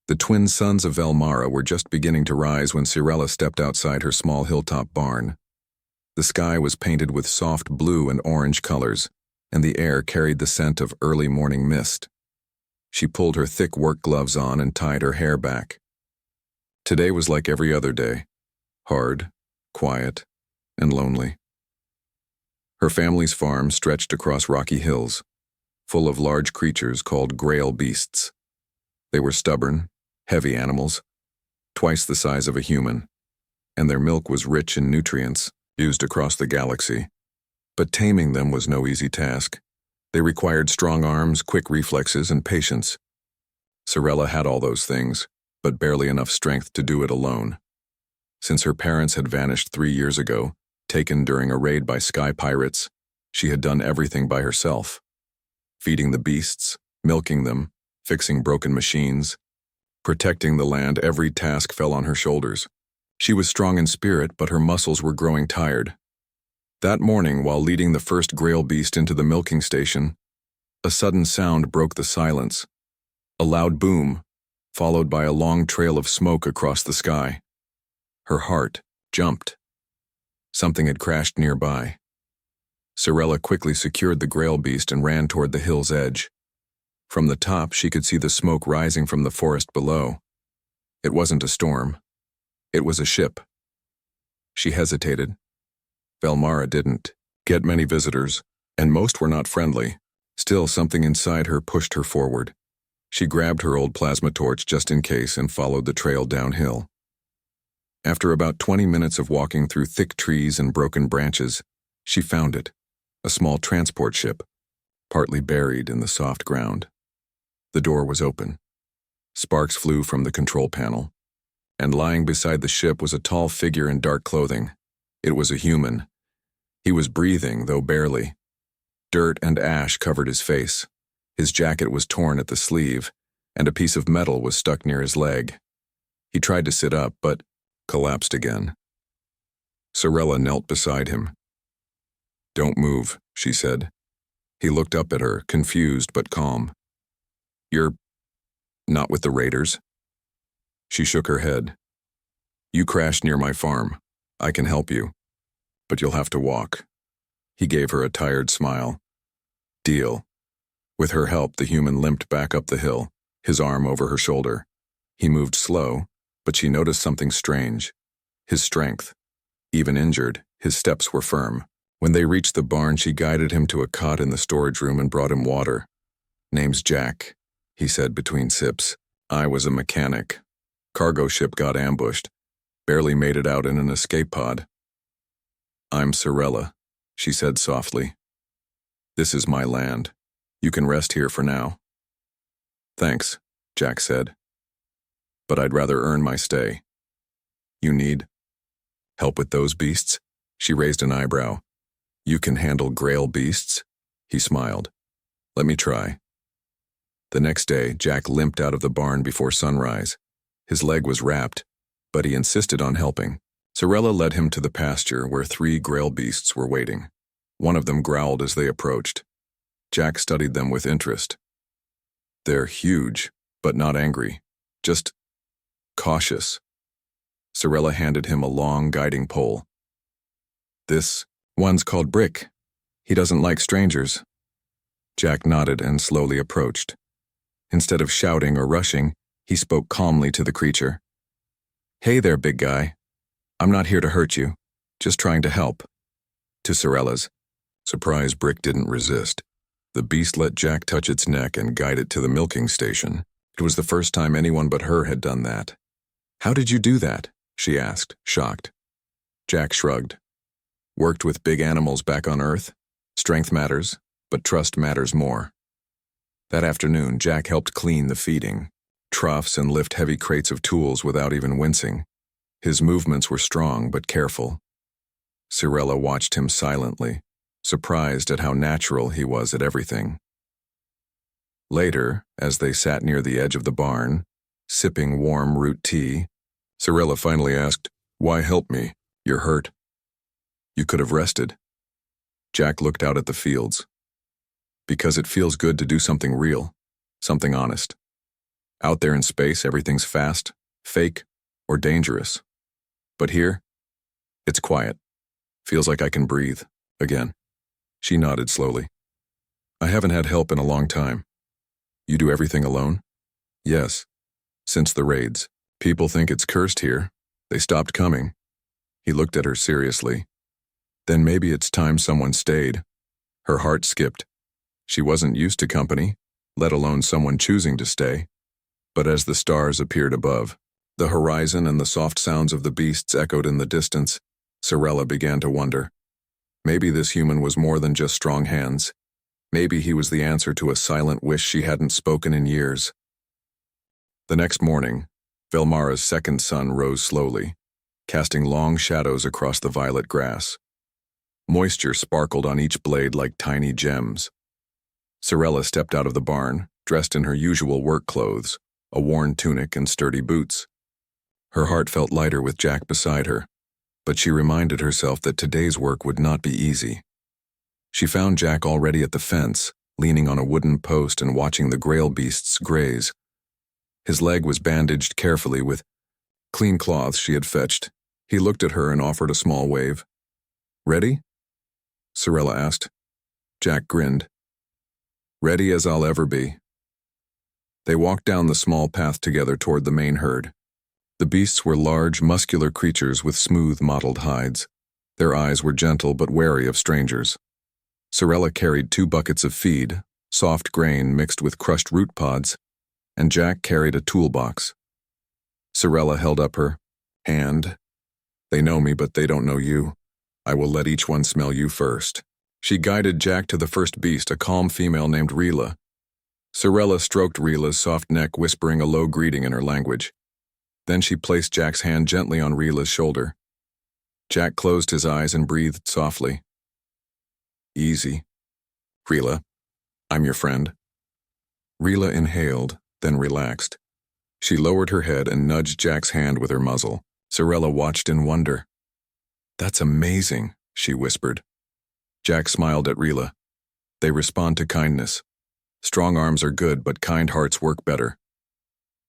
The twin sons of Velmara were just beginning to rise when Cirella stepped outside her small hilltop barn. The sky was painted with soft blue and orange colors, and the air carried the scent of early morning mist. She pulled her thick work gloves on and tied her hair back. Today was like every other day, hard, quiet, and lonely. Her family's farm stretched across rocky hills, full of large creatures called grail beasts. They were stubborn, heavy animals, twice the size of a human, and their milk was rich in nutrients used across the galaxy. But taming them was no easy task. They required strong arms, quick reflexes, and patience. Cirella had all those things, but barely enough strength to do it alone. Since her parents had vanished 3 years ago, taken during a raid by sky pirates, she had done everything by herself. Feeding the beasts, milking them, fixing broken machines, protecting the land, every task fell on her shoulders. She was strong in spirit, but her muscles were growing tired. That morning, while leading the first grail beast into the milking station, a sudden sound broke the silence. A loud boom, followed by a long trail of smoke across the sky. Her heart jumped. Something had crashed nearby. Cirella quickly secured the grail beast and ran toward the hill's edge. From the top, she could see the smoke rising from the forest below. It wasn't a storm. It was a ship. She hesitated. Velmara didn't get many visitors, and most were not friendly. Still, something inside her pushed her forward. She grabbed her old plasma torch just in case and followed the trail downhill. After about 20 minutes of walking through thick trees and broken branches, she found it, a small transport ship, partly buried in the soft ground. The door was open. Sparks flew from the control panel, and lying beside the ship was a tall figure in dark clothing. It was a human. He was breathing, though barely. Dirt and ash covered his face. His jacket was torn at the sleeve, and a piece of metal was stuck near his leg. He tried to sit up, but collapsed again. Cirella knelt beside him. "Don't move," she said. He looked up at her, confused but calm. "You're not with the raiders?" She shook her head. "You crashed near my farm. I can help you, but you'll have to walk." He gave her a tired smile. "Deal." With her help, the human limped back up the hill, his arm over her shoulder. He moved slow, but she noticed something strange. His strength. Even injured, his steps were firm. When they reached the barn, she guided him to a cot in the storage room and brought him water. "Name's Jack," he said between sips. "I was a mechanic. Cargo ship got ambushed. Barely made it out in an escape pod." "I'm Cirella," she said softly. "This is my land. You can rest here for now." "Thanks," Jack said. "But I'd rather earn my stay." "You need help with those beasts?" She raised an eyebrow. "You can handle grail beasts?" He smiled. "Let me try." The next day, Jack limped out of the barn before sunrise. His leg was wrapped, but he insisted on helping. Cirella led him to the pasture where 3 grail beasts were waiting. One of them growled as they approached. Jack studied them with interest. "They're huge, but not angry, just cautious." Cirella handed him a long, guiding pole. "This one's called Brick. He doesn't like strangers." Jack nodded and slowly approached. Instead of shouting or rushing, he spoke calmly to the creature. "Hey there, big guy. I'm not here to hurt you, just trying to help." To Cirella's surprise, Brick didn't resist. The beast let Jack touch its neck and guide it to the milking station. It was the first time anyone but her had done that. "How did you do that?" she asked, shocked. Jack shrugged. "Worked with big animals back on Earth. Strength matters, but trust matters more." That afternoon, Jack helped clean the feeding troughs and lift heavy crates of tools without even wincing. His movements were strong but careful. Cirella watched him silently, surprised at how natural he was at everything. Later, as they sat near the edge of the barn, sipping warm root tea, Cirella finally asked, "Why help me? You're hurt. You could have rested." Jack looked out at the fields. "Because it feels good to do something real, something honest." Out there in space, everything's fast, fake, or dangerous. But here, it's quiet. Feels like I can breathe, again. She nodded slowly. I haven't had help in a long time. You do everything alone? Yes. Since the raids. People think it's cursed here. They stopped coming. He looked at her seriously. Then maybe it's time someone stayed. Her heart skipped. She wasn't used to company, let alone someone choosing to stay. But as the stars appeared above, the horizon and the soft sounds of the beasts echoed in the distance, Sorella began to wonder. Maybe this human was more than just strong hands. Maybe he was the answer to a silent wish she hadn't spoken in years. The next morning, Velmara's second sun rose slowly, casting long shadows across the violet grass. Moisture sparkled on each blade like tiny gems. Sorella stepped out of the barn, dressed in her usual work clothes, a worn tunic and sturdy boots. Her heart felt lighter with Jack beside her, but she reminded herself that today's work would not be easy. She found Jack already at the fence, leaning on a wooden post and watching the grail beasts graze. His leg was bandaged carefully with clean cloths she had fetched. He looked at her and offered a small wave. Ready? Sorella asked. Jack grinned. Ready as I'll ever be. They walked down the small path together toward the main herd. The beasts were large, muscular creatures with smooth, mottled hides. Their eyes were gentle but wary of strangers. Sorella carried 2 buckets of feed, soft grain mixed with crushed root pods, and Jack carried a toolbox. Sorella held up her hand. They know me, but they don't know you. I will let each one smell you first. She guided Jack to the first beast, a calm female named Rila. Sorella stroked Rila's soft neck, whispering a low greeting in her language. Then she placed Jack's hand gently on Rila's shoulder. Jack closed his eyes and breathed softly. Easy. Rila, I'm your friend. Rila inhaled, then relaxed. She lowered her head and nudged Jack's hand with her muzzle. Sorella watched in wonder. That's amazing, she whispered. Jack smiled at Rila. They respond to kindness. Strong arms are good, but kind hearts work better.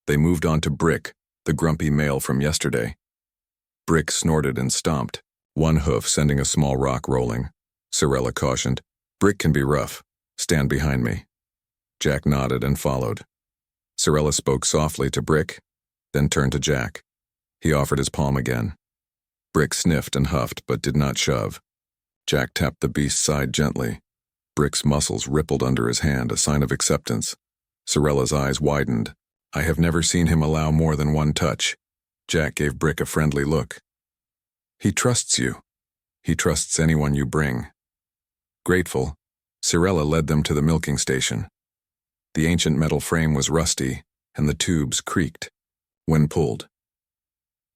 They moved on to Brick, the grumpy male from yesterday. Brick snorted and stomped, one hoof sending a small rock rolling. Sorella cautioned, Brick can be rough. Stand behind me. Jack nodded and followed. Sorella spoke softly to Brick, then turned to Jack. He offered his palm again. Brick sniffed and huffed, but did not shove. Jack tapped the beast's side gently. Brick's muscles rippled under his hand, a sign of acceptance. Sorella's eyes widened. I have never seen him allow more than one touch. Jack gave Brick a friendly look. He trusts you. He trusts anyone you bring. Grateful, Sorella led them to the milking station. The ancient metal frame was rusty, and the tubes creaked when pulled.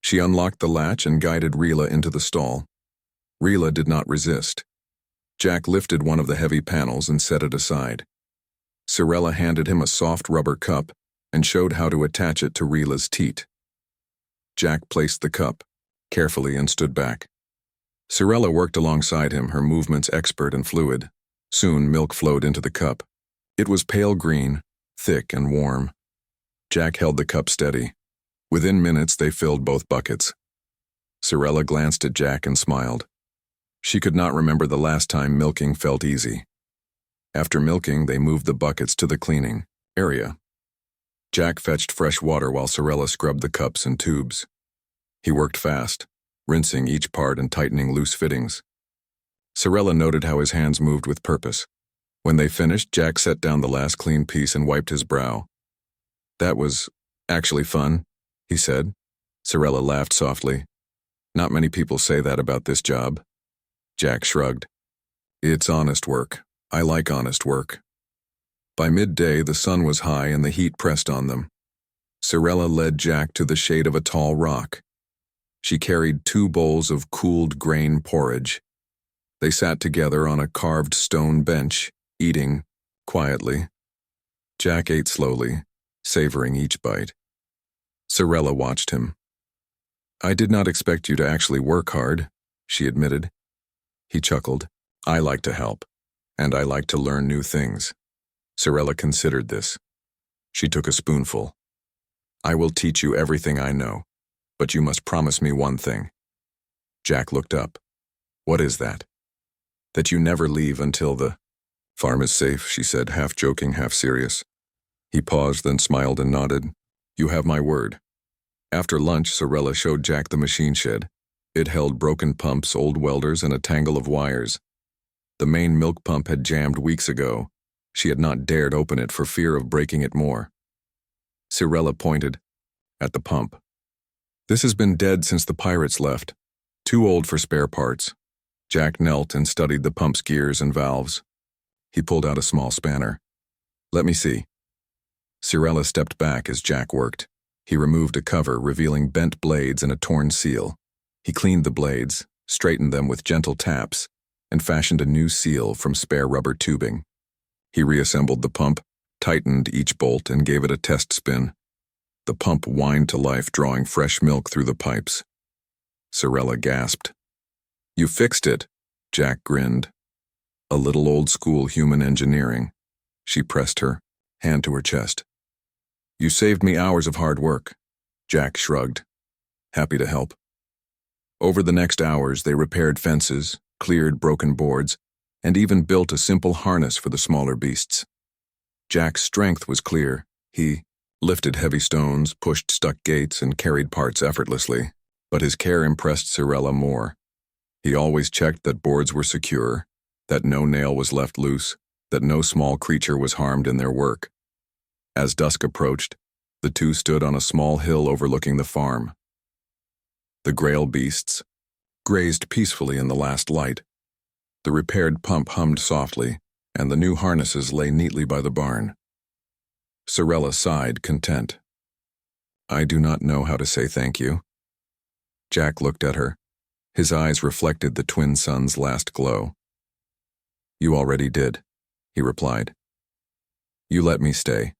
She unlocked the latch and guided Rila into the stall. Rila did not resist. Jack lifted one of the heavy panels and set it aside. Sorella handed him a soft rubber cup and showed how to attach it to Rila's teat. Jack placed the cup carefully and stood back. Sorella worked alongside him, her movements expert and fluid. Soon milk flowed into the cup. It was pale green, thick and warm. Jack held the cup steady. Within minutes they filled both buckets. Sorella glanced at Jack and smiled. She could not remember the last time milking felt easy. After milking, they moved the buckets to the cleaning area. Jack fetched fresh water while Sorella scrubbed the cups and tubes. He worked fast, rinsing each part and tightening loose fittings. Sorella noted how his hands moved with purpose. When they finished, Jack set down the last clean piece and wiped his brow. That was actually fun, he said. Sorella laughed softly. Not many people say that about this job. Jack shrugged. It's honest work. I like honest work. By midday, the sun was high and the heat pressed on them. Sorella led Jack to the shade of a tall rock. She carried 2 bowls of cooled grain porridge. They sat together on a carved stone bench, eating quietly. Jack ate slowly, savoring each bite. Sorella watched him. I did not expect you to actually work hard, she admitted. He chuckled. I like to help, and I like to learn new things. Sorella considered this. She took a spoonful. I will teach you everything I know, but you must promise me one thing. Jack looked up. What is that? That you never leave until the farm is safe, she said, half joking, half serious. He paused, then smiled and nodded. You have my word. After lunch, Sorella showed Jack the machine shed. It held broken pumps, old welders, and a tangle of wires. The main milk pump had jammed weeks ago. She had not dared open it for fear of breaking it more. Sorella pointed at the pump. This has been dead since the pirates left. Too old for spare parts. Jack knelt and studied the pump's gears and valves. He pulled out a small spanner. Let me see. Sorella stepped back as Jack worked. He removed a cover, revealing bent blades and a torn seal. He cleaned the blades, straightened them with gentle taps, and fashioned a new seal from spare rubber tubing. He reassembled the pump, tightened each bolt, and gave it a test spin. The pump whined to life, drawing fresh milk through the pipes. Sorella gasped. You fixed it, Jack grinned. A little old-school human engineering. She pressed her hand to her chest. You saved me hours of hard work. Jack shrugged. Happy to help. Over the next hours, they repaired fences, cleared broken boards, and even built a simple harness for the smaller beasts. Jack's strength was clear. He lifted heavy stones, pushed stuck gates, and carried parts effortlessly. But his care impressed Sorella more. He always checked that boards were secure, that no nail was left loose, that no small creature was harmed in their work. As dusk approached, the two stood on a small hill overlooking the farm. The grail beasts grazed peacefully in the last light. The repaired pump hummed softly, and the new harnesses lay neatly by the barn. Sorella sighed, content. I do not know how to say thank you. Jack looked at her. His eyes reflected the twin sun's last glow. You already did, he replied. You let me stay.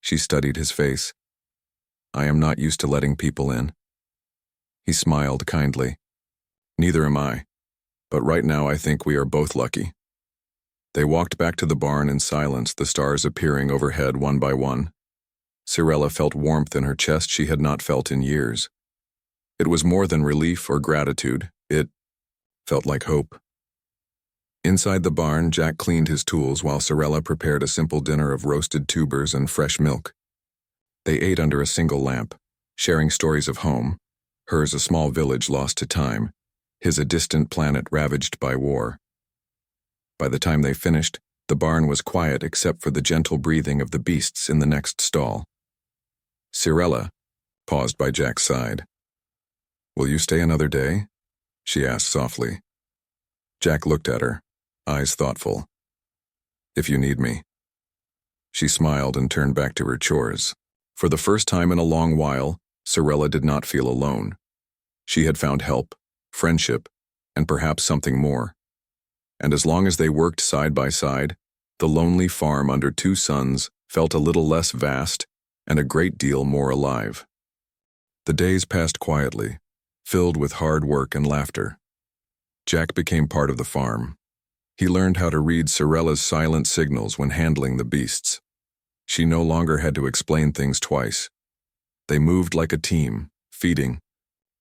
She studied his face. I am not used to letting people in. He smiled kindly. Neither am I, but right now I think we are both lucky. They walked back to the barn in silence, the stars appearing overhead one by one. Sorella felt warmth in her chest she had not felt in years. It was more than relief or gratitude. It felt like hope. Inside the barn, Jack cleaned his tools while Sorella prepared a simple dinner of roasted tubers and fresh milk. They ate under a single lamp, sharing stories of home, hers a small village lost to time, his a distant planet ravaged by war. By the time they finished, the barn was quiet except for the gentle breathing of the beasts in the next stall. Sorella paused by Jack's side. Will you stay another day? She asked softly. Jack looked at her, eyes thoughtful. If you need me. She smiled and turned back to her chores. For the first time in a long while, Sorella did not feel alone. She had found help, friendship, and perhaps something more. And as long as they worked side by side, the lonely farm under two suns felt a little less vast and a great deal more alive. The days passed quietly, filled with hard work and laughter. Jack became part of the farm. He learned how to read Sorella's silent signals when handling the beasts. She no longer had to explain things twice. They moved like a team, feeding,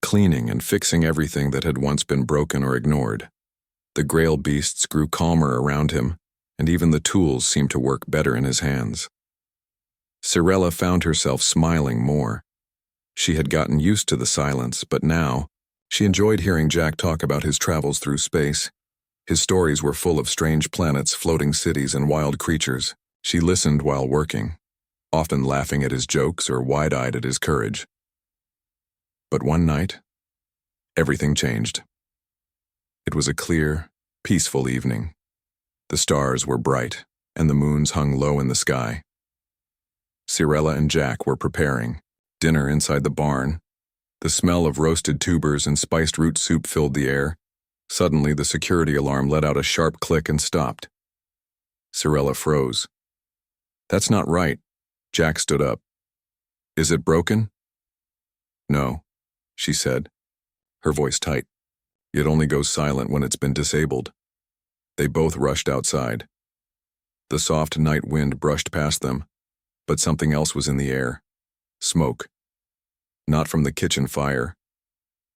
cleaning, and fixing everything that had once been broken or ignored. The grail beasts grew calmer around him, and even the tools seemed to work better in his hands. Sorella found herself smiling more. She had gotten used to the silence, but now, she enjoyed hearing Jack talk about his travels through space. His stories were full of strange planets, floating cities, and wild creatures. She listened while working, often laughing at his jokes or wide-eyed at his courage. But one night, everything changed. It was a clear, peaceful evening. The stars were bright, and the moons hung low in the sky. Sorella and Jack were preparing dinner inside the barn. The smell of roasted tubers and spiced root soup filled the air. Suddenly, the security alarm let out a sharp click and stopped. Sorella froze. That's not right. Jack stood up. Is it broken? No, she said, her voice tight. It only goes silent when it's been disabled. They both rushed outside. The soft night wind brushed past them, but something else was in the air. Smoke. Not from the kitchen fire.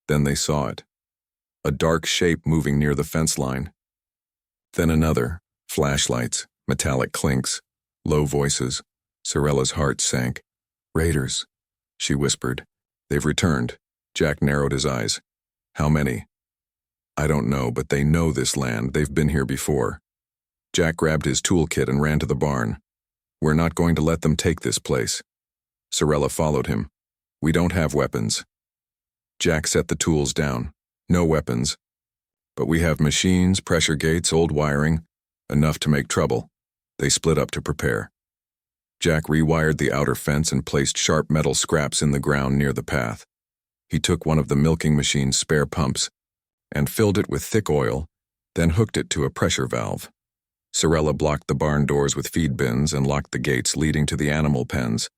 Then they saw it. A dark shape moving near the fence line. Then another. Flashlights, metallic clinks, low voices. Cirella's heart sank. Raiders, she whispered. They've returned. Jack narrowed his eyes. How many? I don't know, but they know this land. They've been here before. Jack grabbed his toolkit and ran to the barn. We're not going to let them take this place. Cirella followed him. We don't have weapons. Jack set the tools down. No weapons. But we have machines, pressure gates, old wiring, enough to make trouble. They split up to prepare. Jack rewired the outer fence and placed sharp metal scraps in the ground near the path. He took one of the milking machine's spare pumps and filled it with thick oil, then hooked it to a pressure valve. Cirella blocked the barn doors with feed bins and locked the gates leading to the animal pens.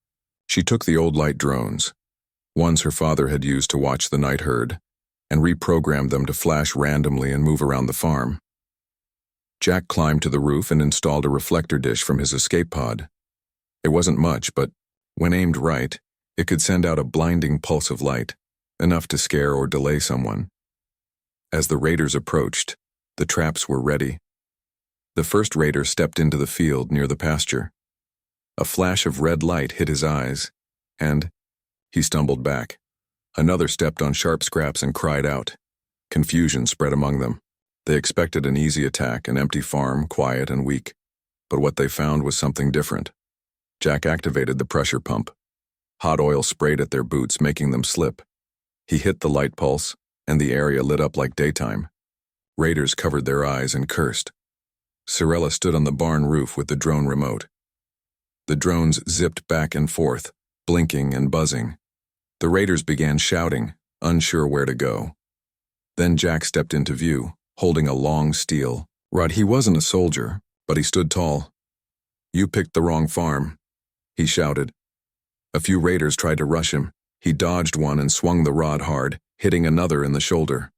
She took the old light drones, ones her father had used to watch the night herd, and reprogrammed them to flash randomly and move around the farm. Jack climbed to the roof and installed a reflector dish from his escape pod. It wasn't much, but when aimed right, it could send out a blinding pulse of light, enough to scare or delay someone. As the raiders approached, the traps were ready. The first raider stepped into the field near the pasture. A flash of red light hit his eyes, and he stumbled back. Another stepped on sharp scraps and cried out. Confusion spread among them. They expected an easy attack, an empty farm, quiet and weak. But what they found was something different. Jack activated the pressure pump. Hot oil sprayed at their boots, making them slip. He hit the light pulse, and the area lit up like daytime. Raiders covered their eyes and cursed. Cirella stood on the barn roof with the drone remote. The drones zipped back and forth, blinking and buzzing. The raiders began shouting, unsure where to go. Then Jack stepped into view, holding a long steel rod. He wasn't a soldier, but he stood tall. You picked the wrong farm, he shouted. A few raiders tried to rush him. He dodged one and swung the rod hard, hitting another in the shoulder.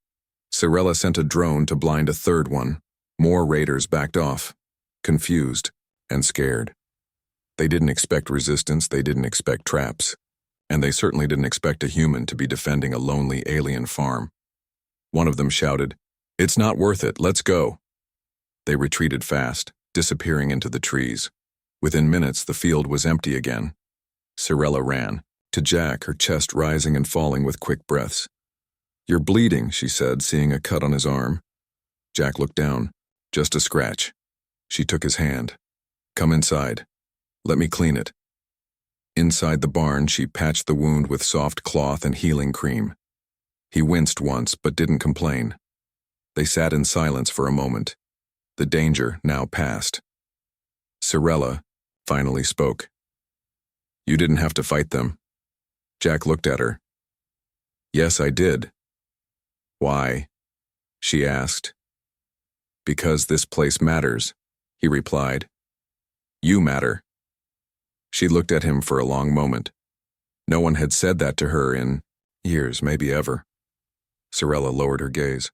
Cirella sent a drone to blind a third one. More raiders backed off, confused and scared. They didn't expect resistance, they didn't expect traps, and they certainly didn't expect a human to be defending a lonely alien farm. One of them shouted, "It's not worth it, let's go." They retreated fast, disappearing into the trees. Within minutes, the field was empty again. Cirella ran. To Jack, her chest rising and falling with quick breaths. "You're bleeding," she said, seeing a cut on his arm. Jack looked down. Just a scratch. She took his hand. "Come inside. Let me clean it." Inside the barn, she patched the wound with soft cloth and healing cream. He winced once, but didn't complain. They sat in silence for a moment. The danger now passed. Cirella finally spoke. "You didn't have to fight them." Jack looked at her. "Yes, I did." "Why?" she asked. "Because this place matters," he replied. "You matter." She looked at him for a long moment. No one had said that to her in years, maybe ever. Cirella lowered her gaze.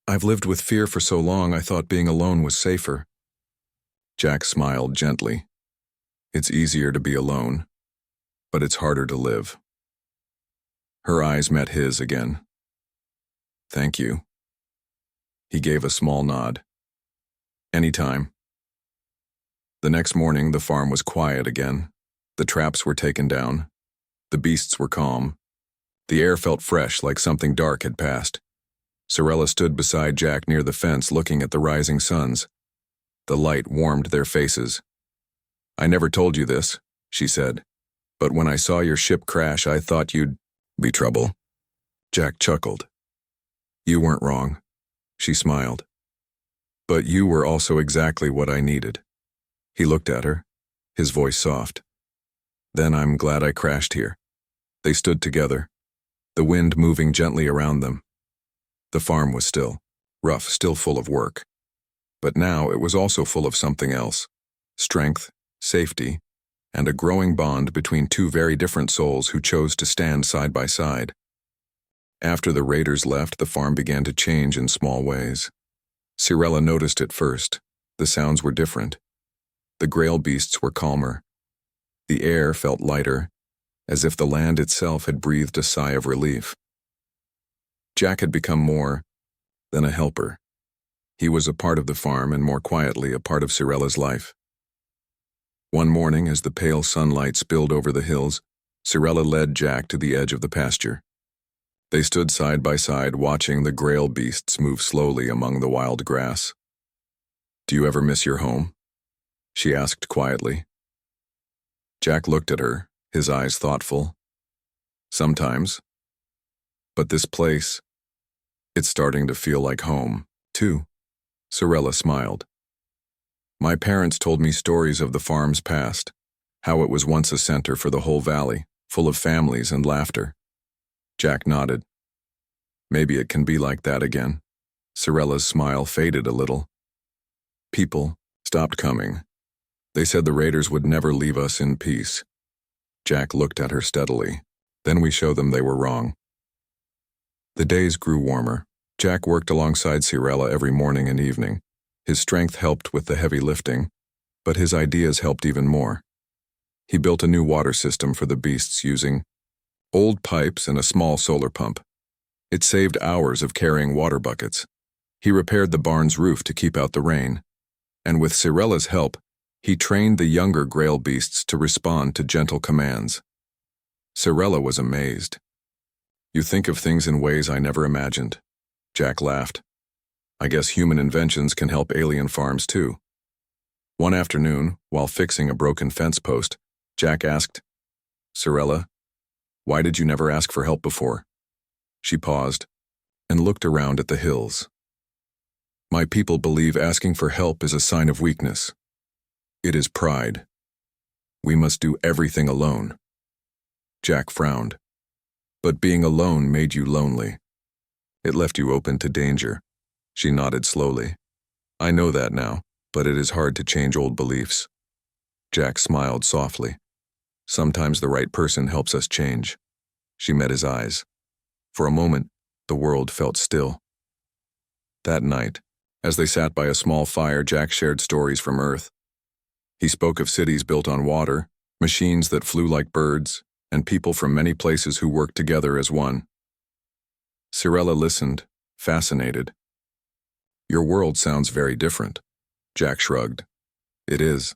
"I've lived with fear for so long, I thought being alone was safer." Jack smiled gently. "It's easier to be alone, but it's harder to live." Her eyes met his again. "Thank you." He gave a small nod. "Anytime." The next morning, the farm was quiet again. The traps were taken down. The beasts were calm. The air felt fresh, like something dark had passed. Cirella stood beside Jack near the fence, looking at the rising suns. The light warmed their faces. "I never told you this," she said, "but when I saw your ship crash, I thought you'd be trouble." Jack chuckled. "You weren't wrong," she smiled. "But you were also exactly what I needed." He looked at her, his voice soft. "Then I'm glad I crashed here." They stood together, the wind moving gently around them. The farm was still, rough, still full of work. But now it was also full of something else: strength, safety, and a growing bond between two very different souls who chose to stand side by side. After the raiders left, the farm began to change in small ways. Cirella noticed it first. The sounds were different. The grail beasts were calmer. The air felt lighter, as if the land itself had breathed a sigh of relief. Jack had become more than a helper. He was a part of the farm and, more quietly, a part of Cirella's life. One morning, as the pale sunlight spilled over the hills, Cirella led Jack to the edge of the pasture. They stood side by side, watching the grail beasts move slowly among the wild grass. "Do you ever miss your home?" she asked quietly. Jack looked at her, his eyes thoughtful. "Sometimes. But this place, it's starting to feel like home, too." Cirella smiled. "My parents told me stories of the farm's past, how it was once a center for the whole valley, full of families and laughter." Jack nodded. "Maybe it can be like that again." Cirella's smile faded a little. "People stopped coming. They said the raiders would never leave us in peace." Jack looked at her steadily. "Then we showed them they were wrong." The days grew warmer. Jack worked alongside Cirella every morning and evening. His strength helped with the heavy lifting, but his ideas helped even more. He built a new water system for the beasts using old pipes and a small solar pump. It saved hours of carrying water buckets. He repaired the barn's roof to keep out the rain, and with Cirella's help, he trained the younger grail beasts to respond to gentle commands. Cirella was amazed. "You think of things in ways I never imagined." Jack laughed. "I guess human inventions can help alien farms too." One afternoon, while fixing a broken fence post, Jack asked, "Cirella, why did you never ask for help before?" She paused and looked around at the hills. "My people believe asking for help is a sign of weakness. It is pride. We must do everything alone." Jack frowned. "But being alone made you lonely. It left you open to danger." She nodded slowly. "I know that now, but it is hard to change old beliefs." Jack smiled softly. "Sometimes the right person helps us change." She met his eyes. For a moment, the world felt still. That night, as they sat by a small fire, Jack shared stories from Earth. He spoke of cities built on water, machines that flew like birds, and people from many places who worked together as one. Cirella listened, fascinated. "Your world sounds very different." Jack shrugged. "It is,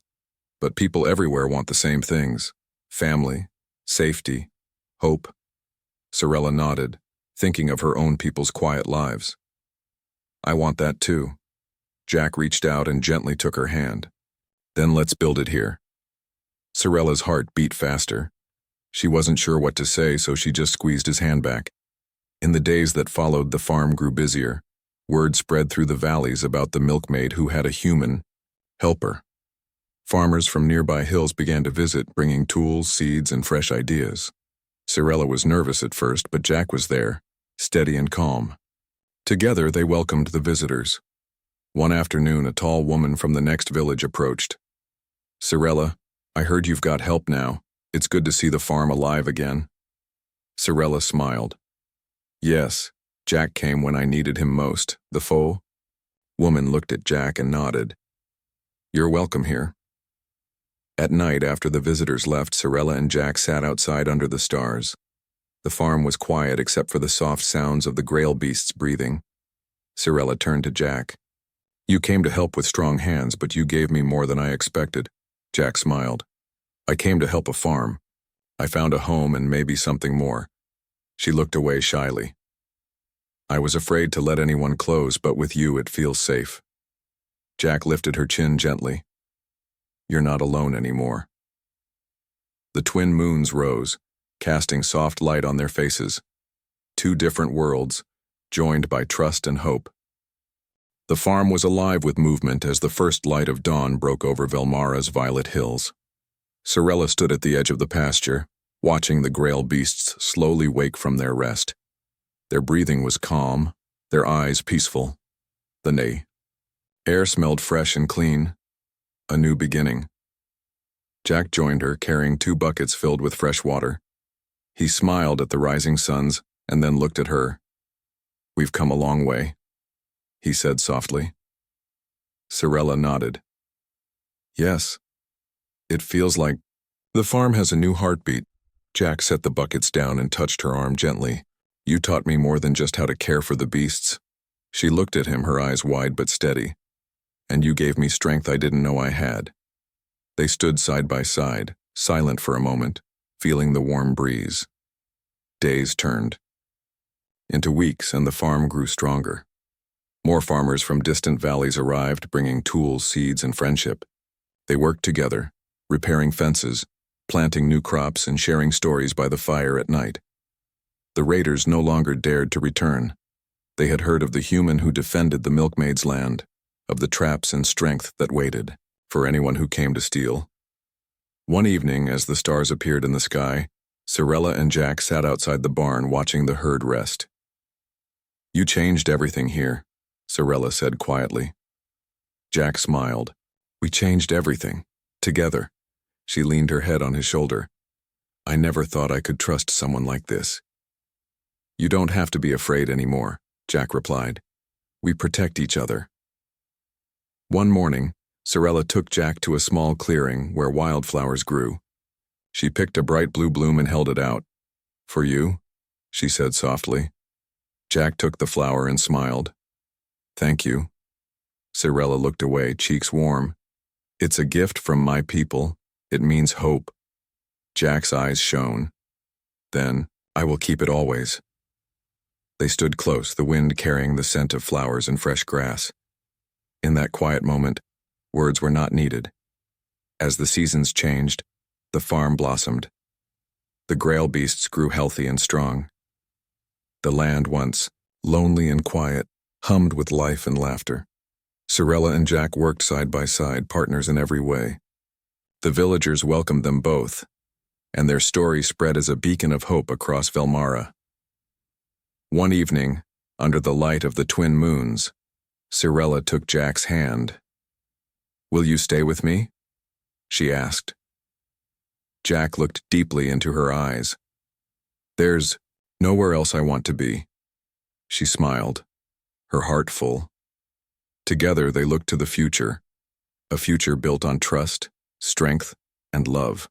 but people everywhere want the same things: family, safety, hope." Cirella nodded, thinking of her own people's quiet lives. "I want that too." Jack reached out and gently took her hand. "Then let's build it here." Cirella's heart beat faster. She wasn't sure what to say, so she just squeezed his hand back. In the days that followed, the farm grew busier. Word spread through the valleys about the milkmaid who had a human helper. Farmers from nearby hills began to visit, bringing tools, seeds, and fresh ideas. Cirella was nervous at first, but Jack was there, steady and calm. Together, they welcomed the visitors. One afternoon, a tall woman from the next village approached. "Cirella, I heard you've got help now. It's good to see the farm alive again." Cirella smiled. "Yes, Jack came when I needed him most. The foe?" Woman looked at Jack and nodded. "You're welcome here." At night, after the visitors left, Cirella and Jack sat outside under the stars. The farm was quiet except for the soft sounds of the grail beasts breathing. Cirella turned to Jack. "You came to help with strong hands, but you gave me more than I expected." Jack smiled. "I came to help a farm. I found a home and maybe something more." She looked away shyly. "I was afraid to let anyone close, but with you it feels safe." Jack lifted her chin gently. "You're not alone anymore." The twin moons rose, casting soft light on their faces. Two different worlds, joined by trust and hope. The farm was alive with movement as the first light of dawn broke over Velmara's violet hills. Cirella stood at the edge of the pasture, watching the grail beasts slowly wake from their rest. Their breathing was calm, their eyes peaceful. The air smelled fresh and clean. A new beginning. Jack joined her, carrying 2 buckets filled with fresh water. He smiled at the rising suns and then looked at her. "We've come a long way," he said softly. Cirella nodded. "Yes. It feels like the farm has a new heartbeat." Jack set the buckets down and touched her arm gently. You taught me more than just how to care for the beasts. She looked at him, her eyes wide but steady. And you gave me strength I didn't know I had. They stood side by side, silent for a moment, feeling the warm breeze. Days turned into weeks, and the farm grew stronger. More farmers from distant valleys arrived, bringing tools, seeds, and friendship. They worked together, repairing fences, planting new crops, and sharing stories by the fire at night. The raiders no longer dared to return. They had heard of the human who defended the milkmaid's land, of the traps and strength that waited for anyone who came to steal. One evening, as the stars appeared in the sky, Cirella and Jack sat outside the barn watching the herd rest. You changed everything here, Cirella said quietly. Jack smiled. We changed everything. Together. She leaned her head on his shoulder. I never thought I could trust someone like this. You don't have to be afraid anymore, Jack replied. We protect each other. One morning, Cirella took Jack to a small clearing where wildflowers grew. She picked a bright blue bloom and held it out. For you, she said softly. Jack took the flower and smiled. Thank you. Cirella looked away, cheeks warm. It's a gift from my people. It means hope. Jack's eyes shone. Then, I will keep it always. They stood close, the wind carrying the scent of flowers and fresh grass. In that quiet moment, words were not needed. As the seasons changed, the farm blossomed. The grail beasts grew healthy and strong. The land, once lonely and quiet, hummed with life and laughter. Cirella and Jack worked side by side, partners in every way. The villagers welcomed them both, and their story spread as a beacon of hope across Velmara. One evening, under the light of the twin moons, Cirella took Jack's hand. Will you stay with me? She asked. Jack looked deeply into her eyes. There's nowhere else I want to be. She smiled, her heart full. Together they looked to the future, a future built on trust, strength, and love.